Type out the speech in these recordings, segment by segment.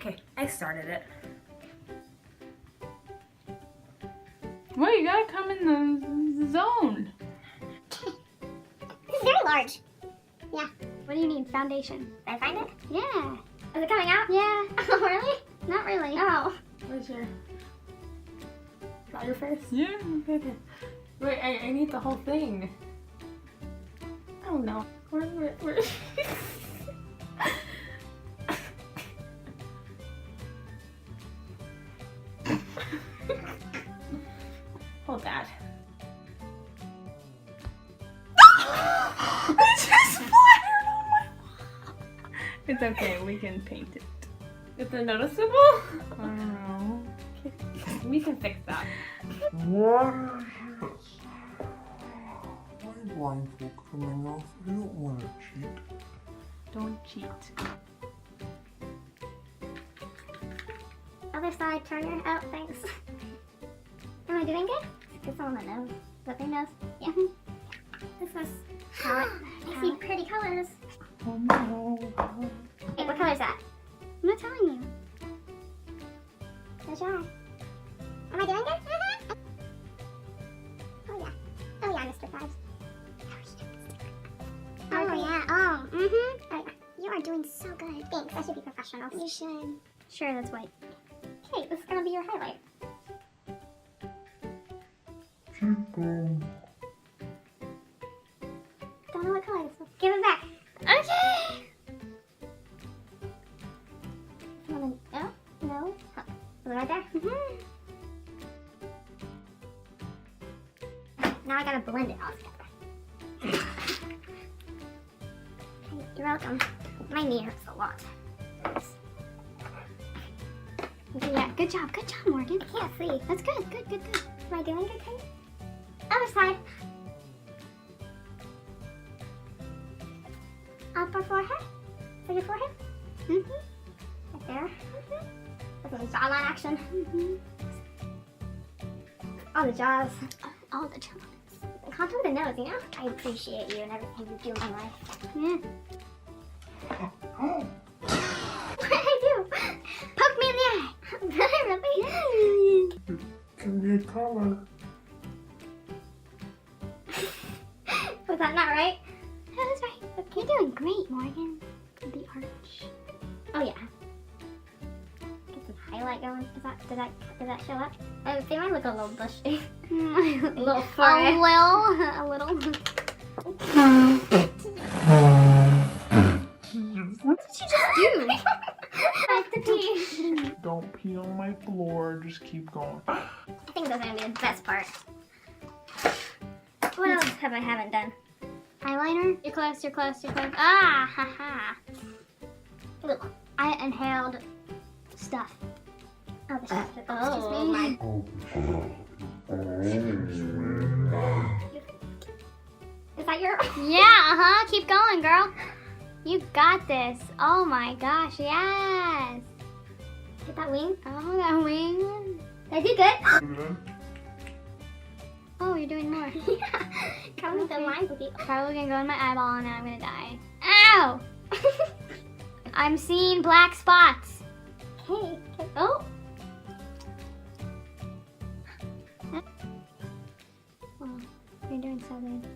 Okay, I started it. Well, you gotta come in the zone. This is very large. Yeah. What do you need? Foundation. Did I find it? Yeah. Is it coming out? Yeah. Oh, really? Not really. Oh. Where's your... Is that your face? Yeah, okay. Wait, I need the whole thing. Oh no. Where? Hold that. It just splattered on my wall. It's okay, we can paint it. Is it noticeable? I don't know. We can fix that. What is this? My blindfold coming off. I don't want to cheat. Don't cheat. Other side, Turner. Oh, thanks. Am I doing good? It's on the nose. Is that their nose? Yeah. This is palette. I see pretty colors. Oh no. Hey, what color is that? I'm not telling you. Close your eye. Am I doing good? Oh yeah. Oh yeah, Mr. Krabs. Oh yeah. Oh. Oh yeah. You are doing so good. Thanks. I should be professional. You should. Sure, that's white. Okay, this is gonna be your highlight. Keep going. Don't know what color this is. Give it back. Okay. Oh, no. Oh, is it right there? Now I gotta blend it all together. Okay, you're welcome. My knee hurts a lot. Okay, yeah, good job, Morgan. I can't see. That's good, good. Am I doing good, Kate? Other side. Upper forehead. So your forehead. Right there. That's some jawline action. All the jaws. All the jaws. Contour the nose, you know? I appreciate you and everything you do in my life. Yeah. What did I do? Poke me in the eye. Did I really? Can be a color. Was that not right? That was right. You're doing great, Morgan. The arch. Oh yeah. Get some highlight going. Did that show up? They might look a little bushy. A little forehead. A little. What did you just do? I have to pee. Don't pee on my floor. Just keep going. I think those are gonna be the best part. What else have I haven't done? Eyeliner? You're close. Ah, haha. Look, I inhaled stuff. Oh, the stuff. Oh, my. Is that your? Yeah, keep going, girl. You got this. Oh my gosh, yes. Get that wing? Oh, that wing. Did I do good? Oh, you're doing more. Yeah. Cover the lines with the. Probably gonna go in my eyeball and now I'm gonna die. Ow! I'm seeing black spots. Okay. Oh. Oh, you're doing so good.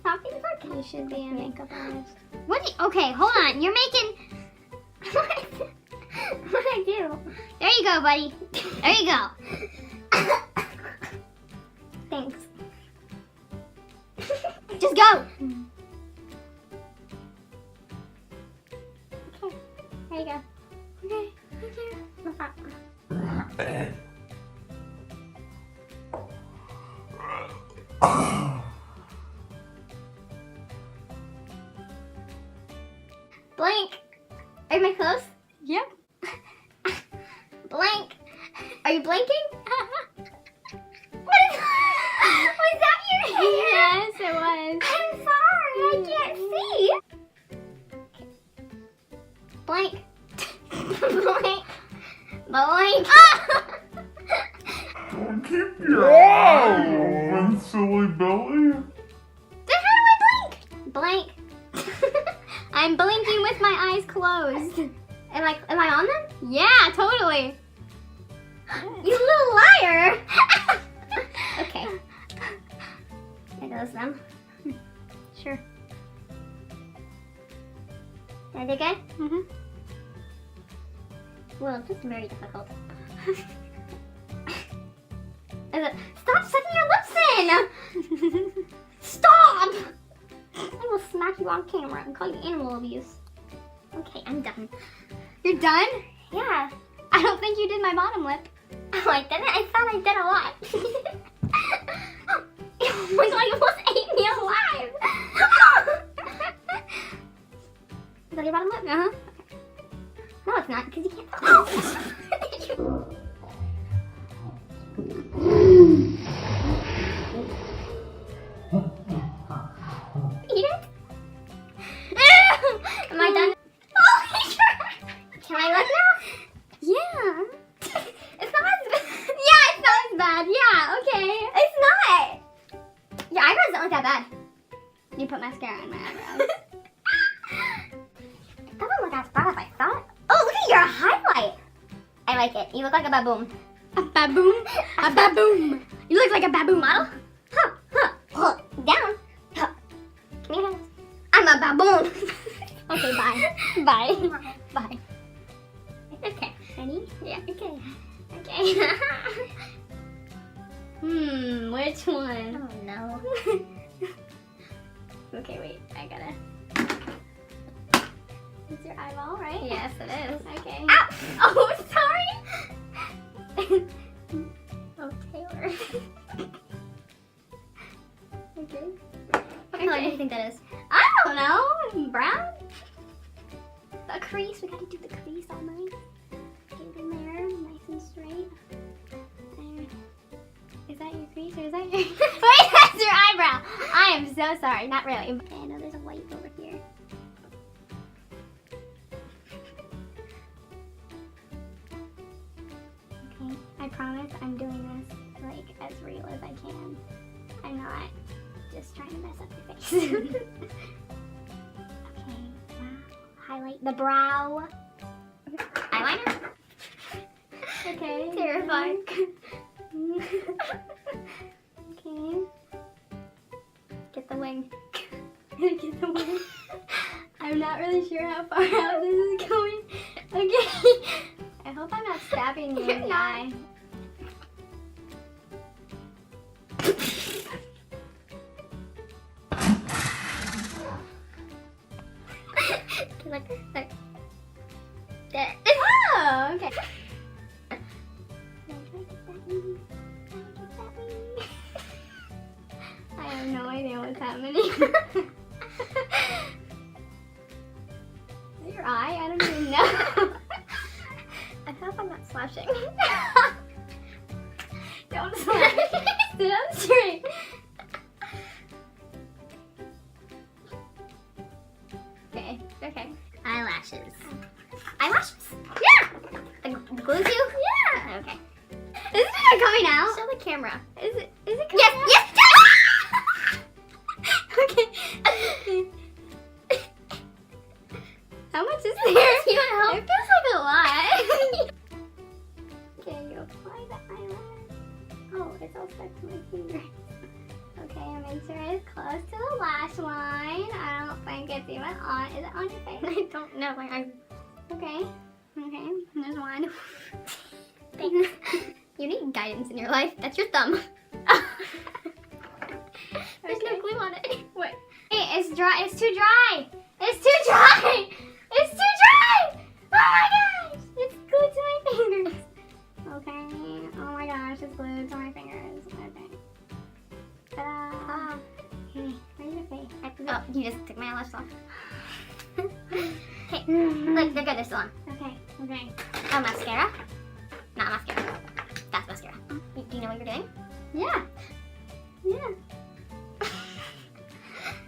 Stop being sarcastic. You should be a makeup artist. Okay, hold on. You're making. What'd I do? There you go, buddy. There you go. Thanks. Just go. Okay. There you go. Okay. Thank you. No problem. Blank. Are you close? Yep. Blank. Are you blinking? What is that? Was that your hair? Yes, it was. I'm sorry, I can't see. Blank. Blank. Blank. Don't keep your eyes open, silly Billy. Then how do I blink? Blank. I'm blinking with my eyes closed. Am I on them? Yeah, totally. You little liar. Okay. There goes them. Sure. Did I do good? Mm-hmm. Well, this is very difficult. Stop sucking your lips in! Stop! I will smack you on camera and call you animal abuse. Okay, I'm done. You're done? Yeah. I don't think you did my bottom lip. Oh, I didn't? I thought I did a lot. Oh my god, you almost ate me alive! Is that your bottom lip? Uh-huh. No, it's not, because you can't tell. Eat it? Am I done? Oh, can I look now? Yeah. It's not as bad. Yeah, it's not as bad. Yeah, okay. It's not. Your eyebrows don't look that bad. You put mascara on my eyebrows. It doesn't look as bad as I thought. Oh, look at your highlight. I like it. You look like a baboon. A baboon? A baboon. You look like a baboon model. Huh, huh, huh. Down. Huh. Come here. I'm a baboon. Okay, bye. Bye. Bye. Okay. Ready? Yeah, okay. Okay. Which one? Oh no. Okay, wait. I gotta. It's your eyeball, right? Yes, it is. Okay. Ow! Oh, sorry! Oh, Taylor. Okay. What color do you think that is? I don't know. Brown? A crease. We gotta do the crease all night. Get it in there, nice and straight. There. Is that your crease or is that your... Wait, that's your eyebrow! I am so sorry. Not really. Okay, I know there's a white over here. Okay, I promise I'm doing this like as real as I can. I'm not just trying to mess up your face. Okay, now highlight the brow. Eyeliner? Okay. Terrifying. Okay. Get the wing. Get the wing. I'm not really sure how far out this is going. Okay. I hope I'm not stabbing you in the eye. Look. There. Oh, okay. I have no idea what's happening. Is it your eye? I don't even know. I hope I'm not slashing. Don't slash. Sit up straight. Okay, okay. Eyelashes. Eyelashes? Yeah! The glue too? Yeah! Okay. Is it not coming out? Show the camera. Is it coming out? Yes! Okay. How much is there? You want help? It feels like a lot. Okay, you apply the eyeliner. Oh, it's all stuck to my finger. Okay, I'll make sure it's close to the lash line. I don't think it's even on. Is it on your face? I don't know. Okay. Okay, there's one. Thanks. You need guidance in your life. That's your thumb. There's no glue on it. What? Hey, it's dry. It's too dry. It's too dry. It's too dry. Oh my gosh. It's glued to my fingers. Okay. Oh my gosh. It's glued to my fingers. Okay. Ta-da. Okay. Where's your face? Oh, you just took my eyelashes off. Okay. Look, they're good. They're still on. Okay. Okay. Oh, mascara? Not mascara. That's mascara. Do you know what you're doing? Yeah. Yeah.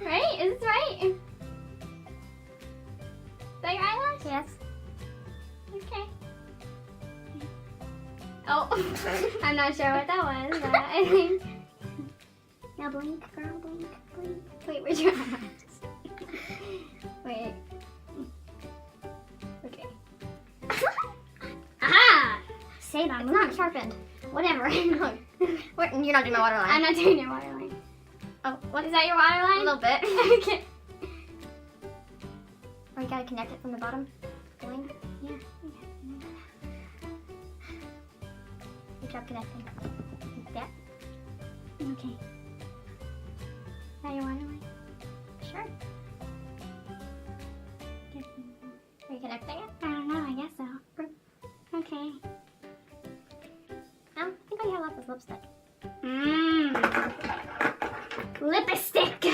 Right? Is this right? Is that your eyelash? Yes. Okay. Oh, I'm not sure what that was, but I think. Now blink, girl, blink, blink. Wait, where's your eyelashes? Wait. Okay. say that. It's not sharpened. Whatever. You're not doing my waterline. I'm not doing your waterline. Oh, what? Is that your waterline? A little bit. Okay. Or you gotta connect it from the bottom. Going. Yeah. Good job connecting. Like that. Okay. Is that your waterline? Sure. Are you connecting it? I don't know. I guess so. Okay. I think I have lots of lipstick. Mmm. Lipstick.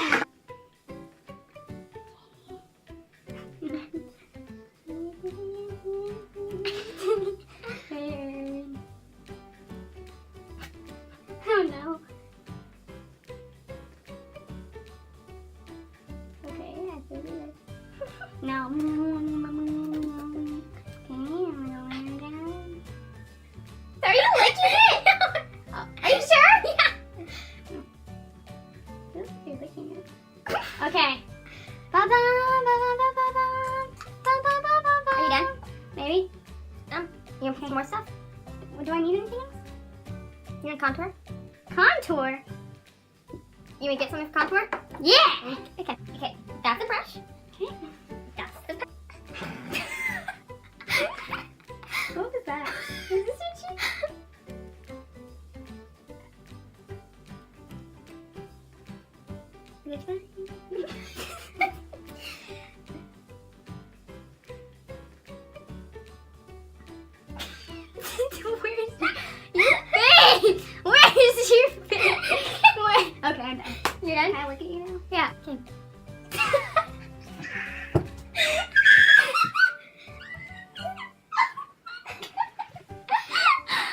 Oh no. Okay, I feel good. Now, okay, I'm going down. Are you licking it? Are you sure? Yeah. Oops, you're licking it. Okay. Are you done? Maybe. You want some more stuff? Do I need anything else? You want contour? Contour? You want to get some contour? Yeah! Okay. Okay. That's the brush. Okay. That's the brush. What was that? Is this your cheek? Is it fine? Where's your face? Where's your face? Where? Okay, I'm done. You're done? Can I look at you now? Yeah. Okay.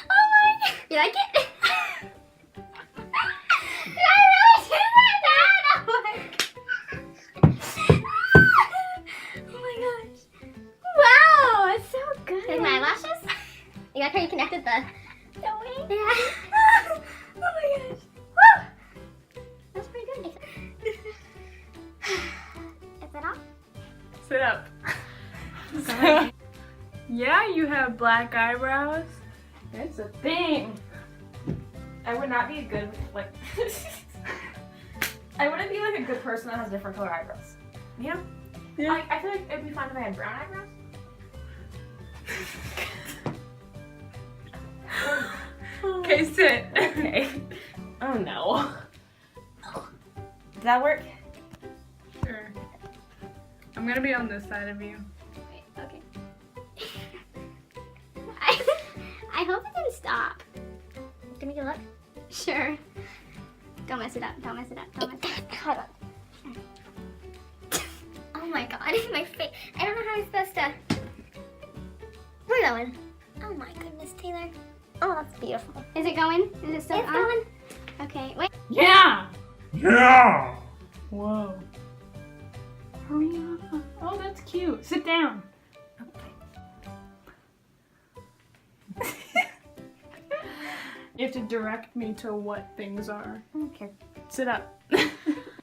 Oh my god. You like it? Did I really do that? Oh my gosh. Wow, it's so good. Here's my eyelashes. You like how you connected the The wing? Yeah. Oh my gosh. Woo. That's pretty good. Is that all? Sit up. So, yeah, you have black eyebrows. It's a thing. I would not be a good like. I wouldn't be like a good person that has different color eyebrows. You know? Yeah. I feel like it'd be fine if I had brown eyebrows. Okay, sit. Okay. Oh no. Does that work? Sure. I'm gonna be on this side of you. Okay. I hope it didn't stop. Give me a look. Sure. Don't mess it up. Don't mess it up. Don't mess it up. Hold on. Oh my god, my face. I don't know how I'm supposed to. We're going. Oh my goodness, Taylor. Oh, that's beautiful. Is it going? Is it still It's on? going. Okay, wait. Yeah! Yeah! Whoa. Hurry up. Oh, that's cute. Sit down. You have to direct me to what things are. Okay. Sit up.